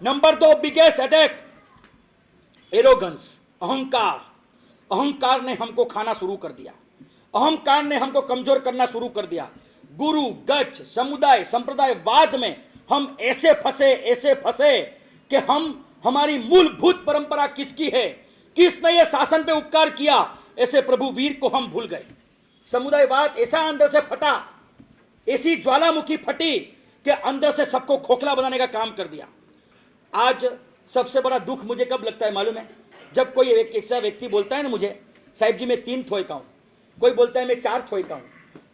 Number 2 biggest attack, arrogance, अहंकार। अहंकार ने हमको खाना शुरू कर दिया, अहंकार ने हमको कमजोर करना शुरू कर दिया। गुरु गच समुदाय संप्रदायवाद में हम ऐसे फंसे कि हम, हमारी मूलभूत परंपरा किसकी है, किसने ये शासन पे उपकार किया, ऐसे प्रभु वीर को हम भूल गए। समुदायवाद ऐसा अंदर से फटा, ऐसी ज्वालामुखी फटी कि अंदर से सबको खोखला बनाने का काम कर दिया। आज सबसे बड़ा दुख मुझे कब लगता है मालूम है? जब कोई ऐसा व्यक्ति बोलता है ना मुझे, साहिब जी मैं 3 थोए का हूं, कोई बोलता है मैं 4 थोए का हूं,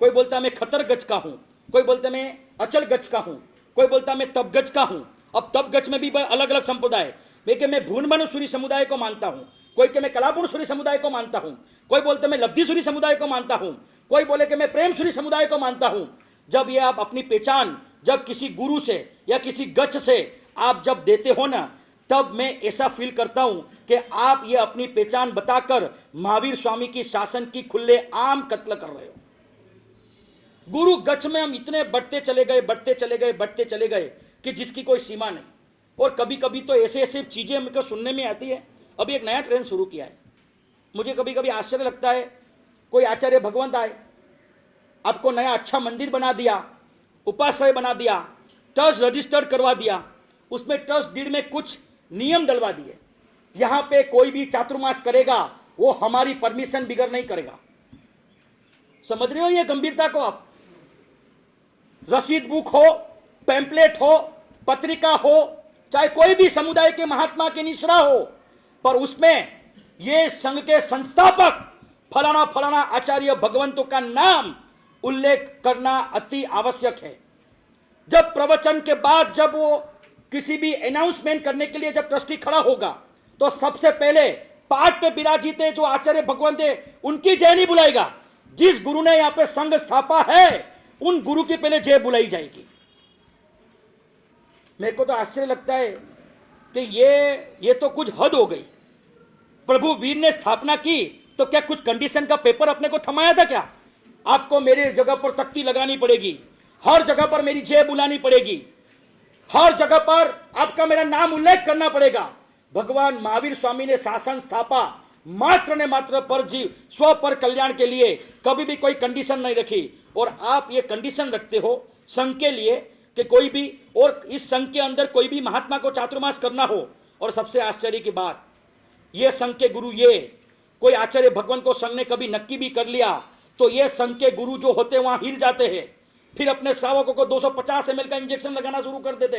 कोई बोलता है मैं खतर गज का हूं, कोई बोलता है मैं अचल गज का हूं, कोई बोलता है मैं तब गज का हूं। अब तब गज में भी अलग अलग संप्रदाय, मैं भूनमनुसूरी समुदाय को मानता हूं, कोई कि मैं कलापुरुषूरी समुदाय को मानता हूं, कोई बोलते मैं लब्धिसूरी समुदाय को मानता हूं, कोई बोले कि मैं प्रेमसूरी समुदाय को मानता हूं। जब ये आप अपनी पहचान जब किसी गुरु से या किसी गच से आप जब देते हो ना, तब मैं ऐसा फील करता हूं कि आप ये अपनी पहचान बताकर महावीर स्वामी की शासन की खुले आम कत्ल कर रहे हो। गुरु गच में हम इतने बढ़ते चले गए कि जिसकी कोई सीमा नहीं। और कभी कभी तो ऐसे ऐसे चीजें मेरे को सुनने में आती है। अभी एक नया ट्रेंड शुरू किया है, मुझे कभी कभी आश्चर्य लगता है। कोई आचार्य भगवंत आए, आपको नया अच्छा मंदिर बना दिया, उपाश्रय बना दिया, ट्रस्ट रजिस्टर्ड करवा दिया, उसमें ट्रस्ट डीड में कुछ नियम डलवा दिए, यहां पे कोई भी चातुर्मास करेगा वो हमारी परमिशन बिगर नहीं करेगा। समझ रहे हो ये गंभीरता को आप? रसीद बुक हो, पैम्पलेट हो, पत्रिका हो, चाहे कोई भी समुदाय के महात्मा के निश्रा हो, पर उसमें ये संघ के संस्थापक फलाना फलाना आचार्य भगवंतों का नाम उल्लेख करना अति आवश्यक है। जब प्रवचन के बाद जब वो किसी भी अनाउंसमेंट करने के लिए जब ट्रस्टी खड़ा होगा, तो सबसे पहले पाठ पे विराजित जो आचार्य भगवंत है उनकी जय नहीं बुलाएगा। जिस गुरु ने यहां पे संघ स्थापा है उन गुरु की पहले जय बुलाई जाएगी। मेरे को तो आश्चर्य लगता है कि ये तो कुछ हद हो गई। प्रभु वीर ने स्थापना की तो क्या कुछ कंडीशन का पेपर अपने को थमाया था क्या? आपको मेरे जगह पर तख्ती लगानी पड़ेगी, हर जगह पर मेरी जय बुलानी पड़ेगी, हर जगह पर आपका मेरा नाम उल्लेख करना पड़ेगा। भगवान महावीर स्वामी ने शासन स्थापा मात्र ने मात्र पर जीव स्व पर कल्याण के लिए, कभी भी कोई कंडीशन नहीं रखी। और आप ये कंडीशन रखते हो संघ के लिए कि कोई भी, और इस संघ के अंदर कोई भी महात्मा को चातुर्मास करना हो। और सबसे आश्चर्य की बात, ये संघ के गुरु, ये कोई आचार्य भगवान को संघ ने कभी नक्की भी कर लिया तो ये संघ के गुरु जो होते वहां हिल जाते हैं, फिर अपने श्रावकों को 250 ml का इंजेक्शन लगाना शुरू कर देते।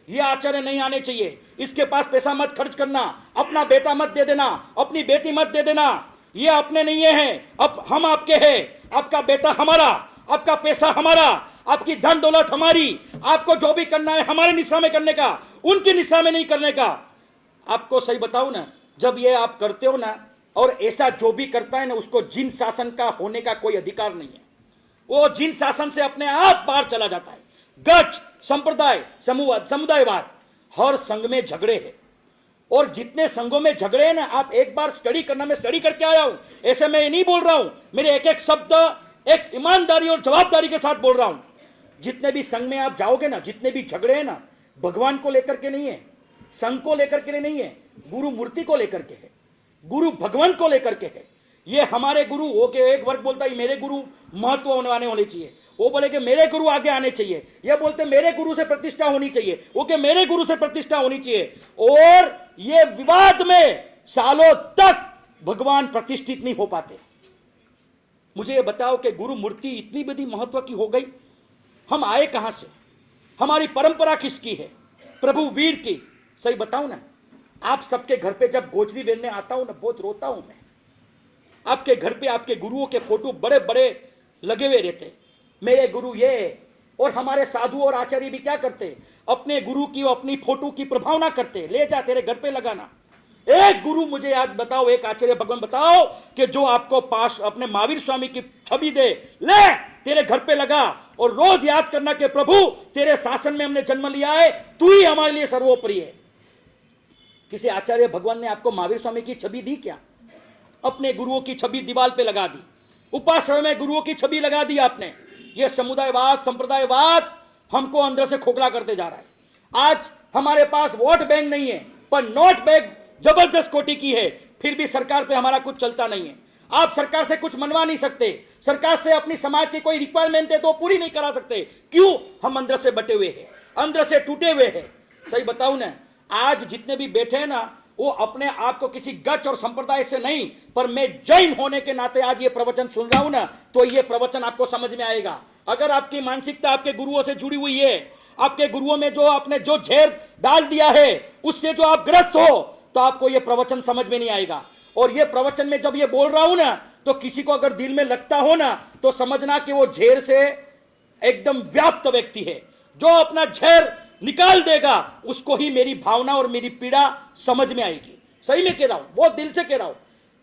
ये आचार्य नहीं आने चाहिए, इसके पास पैसा मत खर्च करना, अपना बेटा मत दे देना, अपनी बेटी मत दे देना, ये अपने नहीं है, अब हम आपके हैं, आपका बेटा हमारा, आपका पैसा हमारा, आपकी धन दौलत हमारी, आपको जो भी करना है हमारे निष्ठा में करने का, उनकी निष्ठा में नहीं करने का। आपको सही बताऊं ना, जब ये आप करते हो ना, और ऐसा जो भी करता है ना, उसको जिन शासन का होने का कोई अधिकार नहीं है। वो जिन शासन से अपने आप बाहर चला जाता है। गच संप्रदाय समुदायवाद, हर संघ में झगड़े हैं। और जितने संघों में झगड़े हैं ना, आप एक बार स्टडी करना, मैं स्टडी करके आया हूं, ऐसे मैं नहीं बोल रहा हूं, मेरे एक एक शब्द एक ईमानदारी और जवाबदारी के साथ बोल रहा हूं। जितने भी संघ में आप जाओगे ना, जितने भी झगड़े हैं ना, भगवान को लेकर के नहीं है, संघ को लेकर के नहीं है, गुरु मूर्ति को लेकर के है, गुरु भगवान को लेकर के है। ये हमारे गुरु हो के एक वर्ग बोलता है मेरे गुरु महत्व होने चाहिए, वो बोले कि मेरे गुरु आगे आने चाहिए, ये बोलते मेरे गुरु से प्रतिष्ठा होनी चाहिए, वो के मेरे गुरु से प्रतिष्ठा होनी चाहिए। और ये विवाद में सालों तक भगवान प्रतिष्ठित नहीं हो पाते। मुझे ये बताओ कि गुरु मूर्ति इतनी बड़ी महत्व की हो गई, हम आए कहां से? हमारी परंपरा किसकी है? प्रभु वीर की। सही बताऊं ना, आप सबके घर पे जब गोचरी बेरने आता हूं ना, बहुत रोता हूं मैं। आपके घर पे आपके गुरुओं के फोटो बड़े बड़े लगे हुए रहते, मेरे गुरु ये। और हमारे साधु और आचार्य भी क्या करते, अपने गुरु की अपनी फोटो की प्रभावना करते, ले जा तेरे घर पे लगाना। एक गुरु मुझे याद बताओ, एक आचार्य भगवान बताओ कि जो आपको पास अपने महावीर स्वामी की छवि दे, ले तेरे घर पे लगा, और रोज याद करना कि प्रभु तेरे शासन में हमने जन्म लिया है, तू ही हमारे लिए सर्वोपरि है। किसी आचार्य भगवान ने आपको महावीर स्वामी की छवि दी क्या? अपने गुरुओं की छवि दीवार पे लगा दी, उपाश्रय में गुरुओं की छवि लगा दी आपने। यह समुदायवाद संप्रदायवाद हमको अंदर से खोखला करते जा रहा है। आज हमारे पास वोट बैंक नहीं है, पर नोट बैंक जबरदस्त कोटि की है, फिर भी सरकार पे हमारा कुछ चलता नहीं है। आप सरकार से कुछ मनवा नहीं सकते, सरकार से अपनी समाज की कोई रिक्वायरमेंट है तो पूरी नहीं करा सकते। क्यों? हम अंदर से बटे हुए हैं, अंदर से टूटे हुए हैं। सही बताऊं ना, आज जितने भी बैठे हैं ना, वो अपने आप को किसी गच और संप्रदाय से नहीं, पर मैं जैन होने के नाते आज ये प्रवचन सुन रहा हूं ना, तो ये प्रवचन आपको समझ में आएगा। अगर आपकी मानसिकता आपके गुरुओं से जुड़ी हुई है, आपके गुरुओं में जो आपने जो झेर डाल दिया है उससे जो आप ग्रस्त हो, तो आपको ये प्रवचन समझ में नहीं आएगा। और ये प्रवचन में जब ये बोल रहा हूं ना, तो किसी को अगर दिल में लगता हो ना, तो समझना कि वो झेर से एकदम व्याप्त व्यक्ति है। जो अपना झेर निकाल देगा उसको ही मेरी भावना और मेरी पीड़ा समझ में आएगी। सही में कह रहा हूं, बहुत दिल से कह रहा हूं।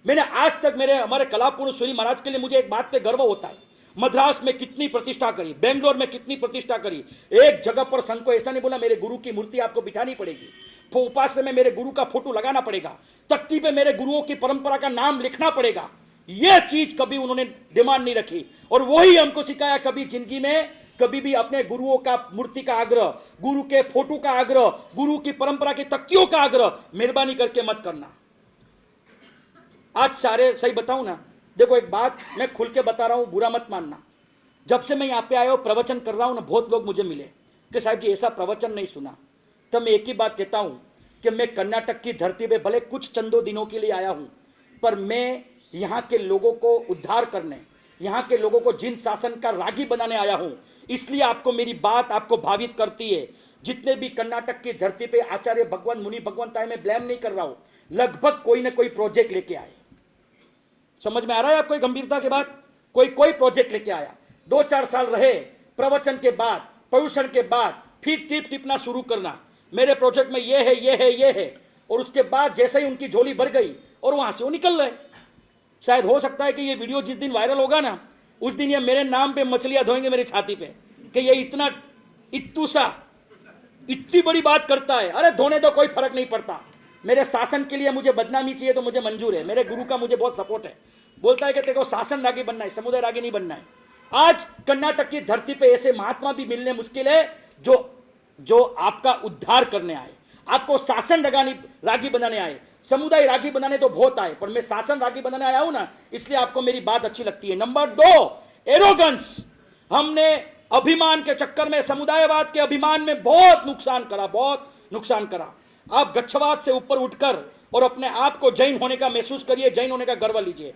मैंने आज तक हमारे कलापुरुष सूरी महाराज के लिए मुझे एक बात पे गर्व होता है, मद्रास में कितनी प्रतिष्ठा करी, बेंगलोर में कितनी प्रतिष्ठा करी। एक जगह पर संघ को ऐसा नहीं बोला मेरे गुरु की मूर्ति आपको बिठानी पड़ेगी, उपास्य में मेरे गुरु का फोटो लगाना पड़ेगा, तख्ती पे मेरे गुरुओं की परंपरा का नाम लिखना पड़ेगा। यह चीज कभी उन्होंने डिमांड नहीं रखी, और वही हमको सिखाया, कभी जिंदगी में कभी भी अपने गुरुओं का मूर्ति का आग्रह, गुरु के फोटो का आग्रह, गुरु की परंपरा की तख्तियों का आग्रह मेहरबानी करके मत करना। आज सारे सही बताऊं ना, देखो एक बात मैं खुल के बता रहा हूं, बुरा मत मानना। जब से मैं यहां पे आया हूं, प्रवचन कर रहा हूं ना, बहुत लोग मुझे मिले कि साहब जी ऐसा प्रवचन नहीं सुना। तब मैं एक ही बात कहता हूं कि मैं कर्नाटक की धरती पे भले कुछ चंदों दिनों के लिए आया हूं, पर मैं यहां के लोगों को उद्धार करने, यहां के लोगों को जिन शासन का रागी बनाने आया हूं। इसलिए आपको मेरी बात आपको भावित करती है। जितने भी कर्नाटक की धरती पे आचार्य भगवान मुनि भगवंत आए, मैं ब्लेम नहीं कर रहा हूं, लगभग कोई ना कोई प्रोजेक्ट लेके आए। समझ में आ रहा है आपको गंभीरता के बाद? कोई प्रोजेक्ट लेके आया, 2-4 साल रहे, प्रवचन के बाद, प्रदूषण के बाद फिर टिपना शुरू करना, मेरे प्रोजेक्ट में ये है, ये है, ये है, और उसके बाद जैसे ही उनकी झोली भर गई और वहां से वो निकल रहे। शायद हो सकता है कि ये वीडियो जिस दिन वायरल होगा ना, उस दिन ये मेरे नाम पे मछलियां धोएंगे मेरी छाती पे कि ये इतना इतनी बड़ी बात करता है। अरे धोने दो, कोई फर्क नहीं पड़ता। मेरे शासन के लिए मुझे बदनामी चाहिए तो मुझे मंजूर है। मेरे गुरु का मुझे बहुत सपोर्ट है, बोलता है कि तेरे को शासन रागी बनना है, समुदाय रागी नहीं बनना है। आज कर्नाटक की धरती पे ऐसे महात्मा भी मिलने मुश्किल है जो आपका उद्धार करने आए, आपको शासन रागी बनाने आए। समुदाय रागी बनाने तो बहुत आए, पर मैं शासन रागी बनाने आया हूं ना, इसलिए आपको मेरी बात अच्छी लगती है। Number 2, arrogance. हमने अभिमान के चक्कर में, समुदायवाद के अभिमान में बहुत नुकसान करा। आप गच्छवाद से ऊपर उठकर और अपने आप को जैन होने का महसूस करिए, जैन होने का गर्व लीजिए।